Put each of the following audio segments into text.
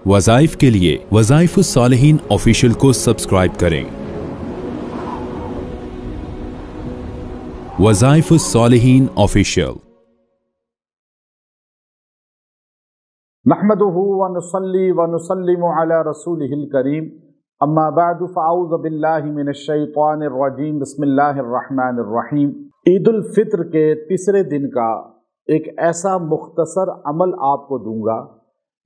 वज़ाइफ के लिए वज़ाइफुस्सालिहीन ऑफिशियल को सब्सक्राइब करें। वज़ाइफुस्सालिहीन ऑफिशियल। नहमदुहु व नुसल्ली व नुसल्लिमु अला रसूलिहिल करीम, अम्मा बअदु फ़अऊज़ु बिल्लाहि मिनश्शैतानिर रजीम, बिस्मिल्लाहिर रहमानिर रहीम। ईद उल फित्र के तीसरे दिन का एक ऐसा मुख्तसर अमल आपको दूंगा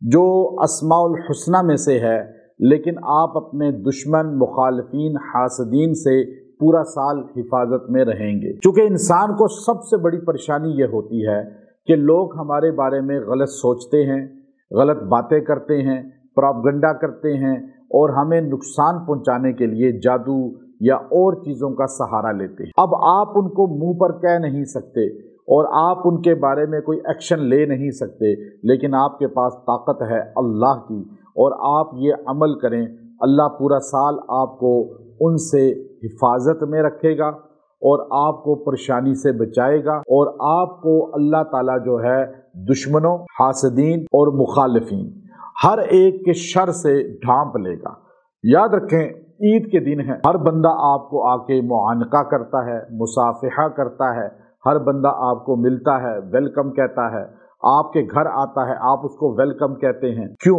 जो अस्माउल हुस्ना में से है, लेकिन आप अपने दुश्मन, मुखालिफीन, हासदीन से पूरा साल हिफाजत में रहेंगे। चूँकि इंसान को सबसे बड़ी परेशानी ये होती है कि लोग हमारे बारे में गलत सोचते हैं, गलत बातें करते हैं, प्रोपगंडा करते हैं और हमें नुकसान पहुंचाने के लिए जादू या और चीज़ों का सहारा लेते हैं। अब आप उनको मुंह पर कह नहीं सकते और आप उनके बारे में कोई एक्शन ले नहीं सकते, लेकिन आपके पास ताकत है अल्लाह की, और आप ये अमल करें, अल्लाह पूरा साल आपको उनसे हिफाजत में रखेगा और आपको परेशानी से बचाएगा, और आपको अल्लाह ताला जो है दुश्मनों, हासदीन और मुखालिफीन हर एक के शर से ढांप लेगा। याद रखें, ईद के दिन है, हर बंदा आपको आके मुआनका करता है, मुसाफिहा करता है, हर बंदा आपको मिलता है, वेलकम कहता है, आपके घर आता है, आप उसको वेलकम कहते हैं। क्यों?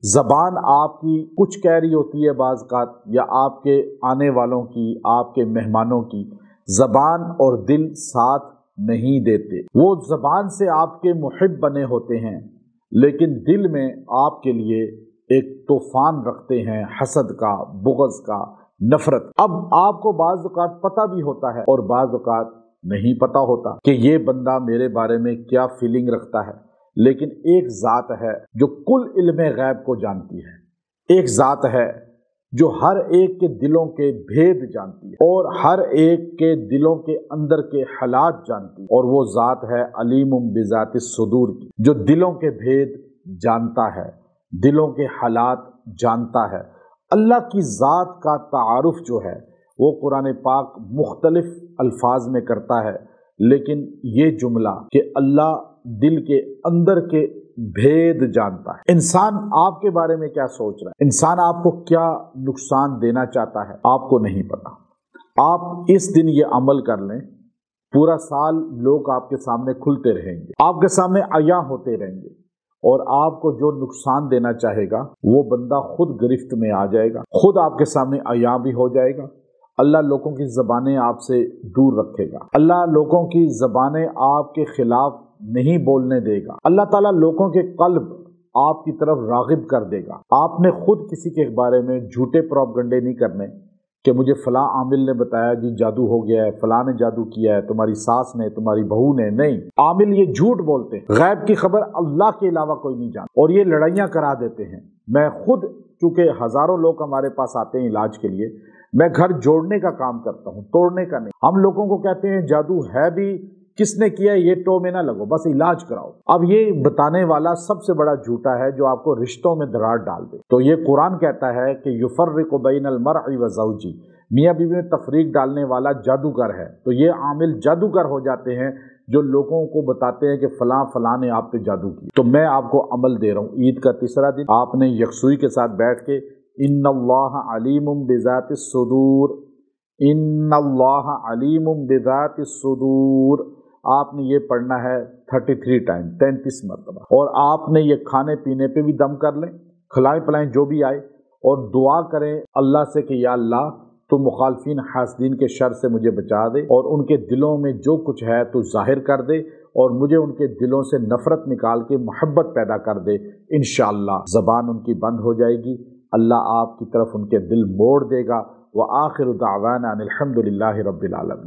ज़बान आपकी कुछ कह रही होती है बाज़-औक़ात, या आपके आने वालों की, आपके मेहमानों की ज़बान और दिल साथ नहीं देते। वो ज़बान से आपके मुहिब बने होते हैं, लेकिन दिल में आपके लिए एक तूफ़ान रखते हैं हसद का, बुग़्ज़ का, नफ़रत। अब आपको बाज़-औक़ात पता भी होता है और बाज़-औक़ात नहीं पता होता कि ये बंदा मेरे बारे में क्या फीलिंग रखता है, लेकिन एक ज़ात है जो कुल इल्म गैब को जानती है, एक ज़ात है जो हर एक के दिलों के भेद जानती है और हर एक के दिलों के अंदर के हालात जानती है, और वो ज़ात है अलीमुम बिज़ातिस सुदूर की, जो दिलों के भेद जानता है, दिलों के हालात जानता है। अल्लाह की ज़ात का तारुफ जो है वो कुरान पाक मुख्तलिफ अल्फाज में करता है, लेकिन ये जुमला कि अल्लाह दिल के अंदर के भेद जानता है। इंसान आपके बारे में क्या सोच रहा है, इंसान आपको क्या नुकसान देना चाहता है, आपको नहीं पता। आप इस दिन ये अमल कर लें, पूरा साल लोग आपके सामने खुलते रहेंगे, आपके सामने अया होते रहेंगे, और आपको जो नुकसान देना चाहेगा वो बंदा खुद गिरफ्त में आ जाएगा, खुद आपके सामने अया भी हो जाएगा। अल्लाह लोगों की ज़बानें आपसे दूर रखेगा, अल्लाह लोगों की ज़बानें आपके खिलाफ नहीं बोलने देगा, अल्लाह ताला लोगों के कल्ब आपकी तरफ राग़िब कर देगा। आपने खुद किसी के बारे में झूठे प्रोपगंडे नहीं करने कि मुझे फ़लाँ आमिल ने बताया जी जादू हो गया है, फ़लाँ ने जादू किया है, तुम्हारी सास ने, तुम्हारी बहू ने। नहीं, आमिल ये झूठ बोलते हैं, गैब की खबर अल्लाह के अलावा कोई नहीं जानता, और ये लड़ाइयाँ करा देते हैं। मैं खुद, चूँकि हज़ारों लोग हमारे पास आते हैं इलाज के लिए, मैं घर जोड़ने का काम करता हूँ, तोड़ने का नहीं। हम लोगों को कहते हैं जादू है भी, किसने किया ये टो में ना लगो, बस इलाज कराओ। अब ये बताने वाला सबसे बड़ा झूठा है जो आपको रिश्तों में दरार डाल दे। तो ये कुरान कहता है कि युफर्रिकु बैनल मर्इ व ज़ौजी, मियाँ बीवी में तफरीक डालने वाला जादूगर है। तो ये आमिल जादूगर हो जाते हैं जो लोगों को बताते हैं कि फलां फलां ने आप पे जादू किया। तो मैं आपको अमल दे रहा हूँ, ईद का तीसरा दिन आपने यकसुई के साथ बैठ के इन्नल्लाह अलीमुम बिज़ातिस सुदूर, इन्नल्लाह अलीमुम बिज़ातिस सुदूर, आपने ये पढ़ना है 33 टाइम, 33 मरतबा। और आपने ये खाने पीने पे भी दम कर लें, खिलाएं पिलाएं जो भी आए, और दुआ करें अल्लाह से कि या अल्लाह तो मुखालफीन हासदीन के शर से मुझे बचा दे, और उनके दिलों में जो कुछ है तो जाहिर कर दे, और मुझे उनके दिलों से नफ़रत निकाल के मोहब्बत पैदा कर दे। इंशाअल्लाह ज़बान उनकी बंद हो जाएगी, अल्लाह आपकी तरफ उनके दिल मोड़ देगा। व आखिरु दावाना अनिल हम्दुलिल्लाहि रब्बिल आलमीन।